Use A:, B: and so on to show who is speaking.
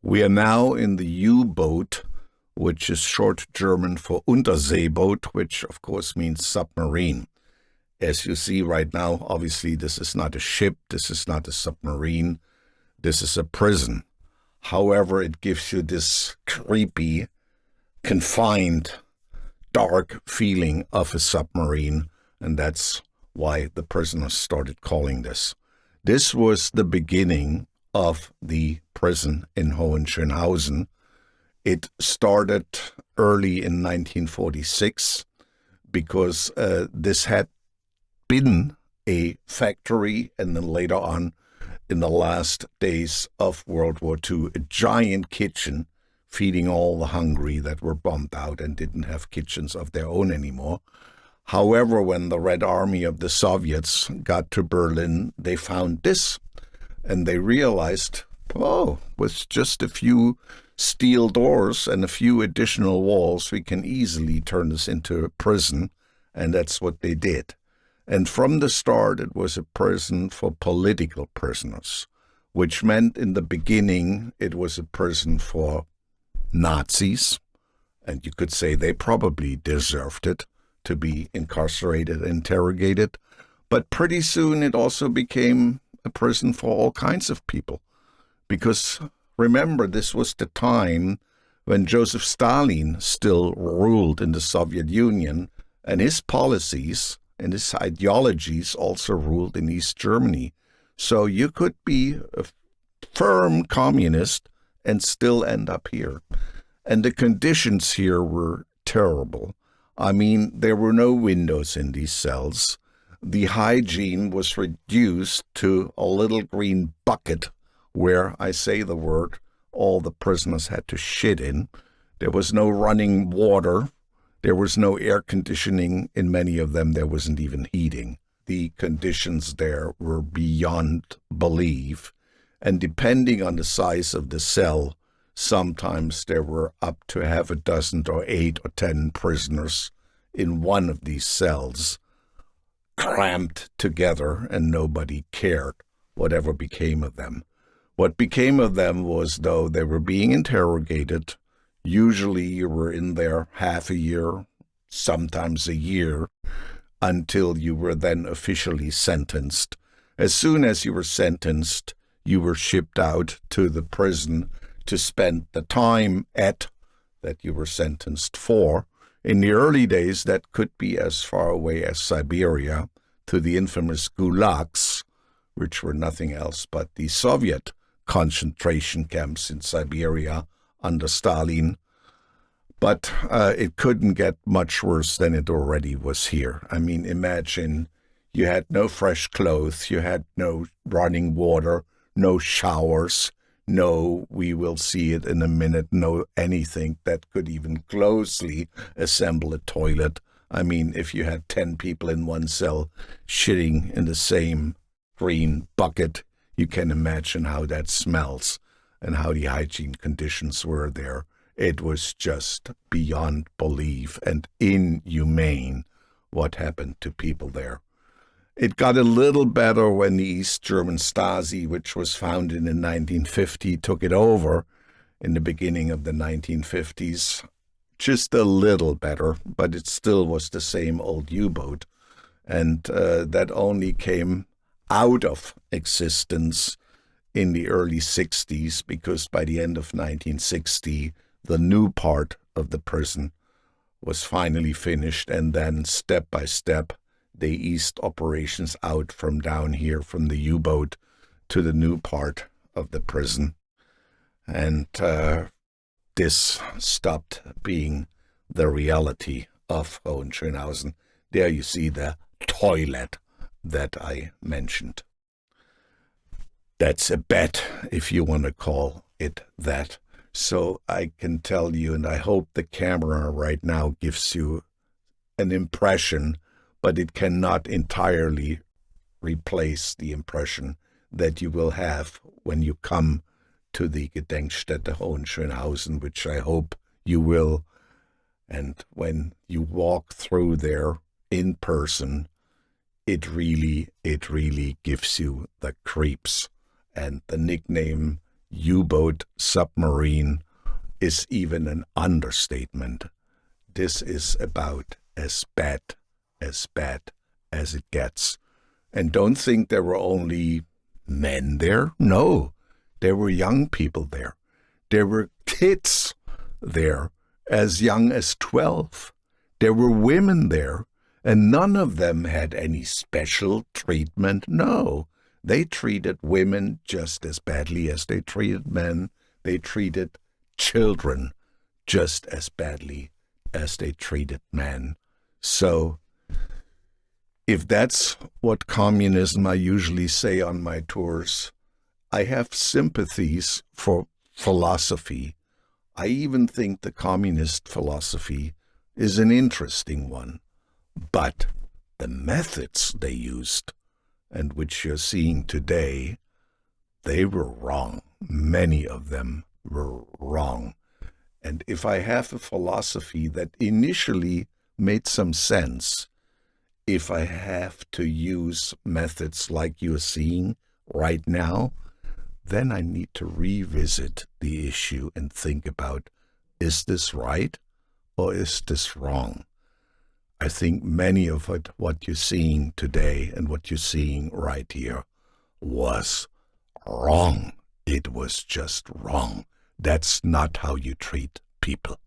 A: We are now in the U-boat, which is short German for Unterseeboot, which of course means submarine. As you see right now, obviously this is not a ship, this is not a submarine, this is a prison. However, it gives you this creepy, confined, dark feeling of a submarine, and that's why the prisoners started calling this. This was the beginning of the prison in Hohenschönhausen. It started early in 1946 because this had been a factory, and then later on in the last days of World War II, a giant kitchen feeding all the hungry that were bombed out and didn't have kitchens of their own anymore. However, when the Red Army of the Soviets got to Berlin, they found this, and they realized, oh, with just a few steel doors and a few additional walls, we can easily turn this into a prison, and that's what they did. And from the start, it was a prison for political prisoners, which meant in the beginning it was a prison for Nazis, and you could say they probably deserved it to be incarcerated, interrogated. But pretty soon it also became a prison for all kinds of people. Because remember, this was the time when Joseph Stalin still ruled in the Soviet Union, and his policies and his ideologies also ruled in East Germany. So you could be a firm communist and still end up here. And the conditions here were terrible. I mean, there were no windows in these cells. The hygiene was reduced to a little green bucket where, I say the word, all the prisoners had to shit in. There was no running water. There was no air conditioning. In many of them, there wasn't even heating. The conditions there were beyond belief. And depending on the size of the cell, sometimes there were up to half a dozen or 8 or 10 prisoners in one of these cells, cramped together, and nobody cared whatever became of them. What became of them was, though, they were being interrogated. Usually you were in there half a year, sometimes a year, until you were then officially sentenced. As soon as you were sentenced, you were shipped out to the prison to spend the time at that you were sentenced for. In the early days, that could be as far away as Siberia, to the infamous gulags, which were nothing else but the Soviet concentration camps in Siberia under Stalin. But it couldn't get much worse than it already was here. I mean, imagine you had no fresh clothes, you had no running water, no showers, no, we will see it in a minute, no anything that could even closely assemble a toilet. I mean, if you had 10 people in one cell shitting in the same green bucket, you can imagine how that smells and how the hygiene conditions were there. It was just beyond belief and inhumane what happened to people there. It got a little better when the East German Stasi, which was founded in 1950, took it over in the beginning of the 1950s. Just a little better, but it still was the same old U-boat. And that only came out of existence in the early 60s, because by the end of 1960, the new part of the prison was finally finished, and then step by step, they eased operations out from down here, from the U-boat, to the new part of the prison. And this stopped being the reality of Hohenschönhausen. There you see the toilet that I mentioned. That's a bet, if you want to call it that. So I can tell you, and I hope the camera right now gives you an impression, but it cannot entirely replace the impression that you will have when you come to the Gedenkstätte Hohenschönhausen, which I hope you will. And when you walk through there in person, it really gives you the creeps. And the nickname U-boat, submarine is even an understatement. This is about as bad as it gets. And don't think there were only men there. No, there were young people there. There were kids there as young as 12. There were women there, and none of them had any special treatment. No, they treated women just as badly as they treated men. They treated children just as badly as they treated men. So, if that's what communism, I usually say on my tours, I have sympathies for philosophy. I even think the communist philosophy is an interesting one. But the methods they used, and which you're seeing today, they were wrong. Many of them were wrong. And if I have a philosophy that initially made some sense, if I have to use methods like you're seeing right now, then I need to revisit the issue and think about, is this right or is this wrong? I think many of what you're seeing today and what you're seeing right here was wrong. It was just wrong. That's not how you treat people.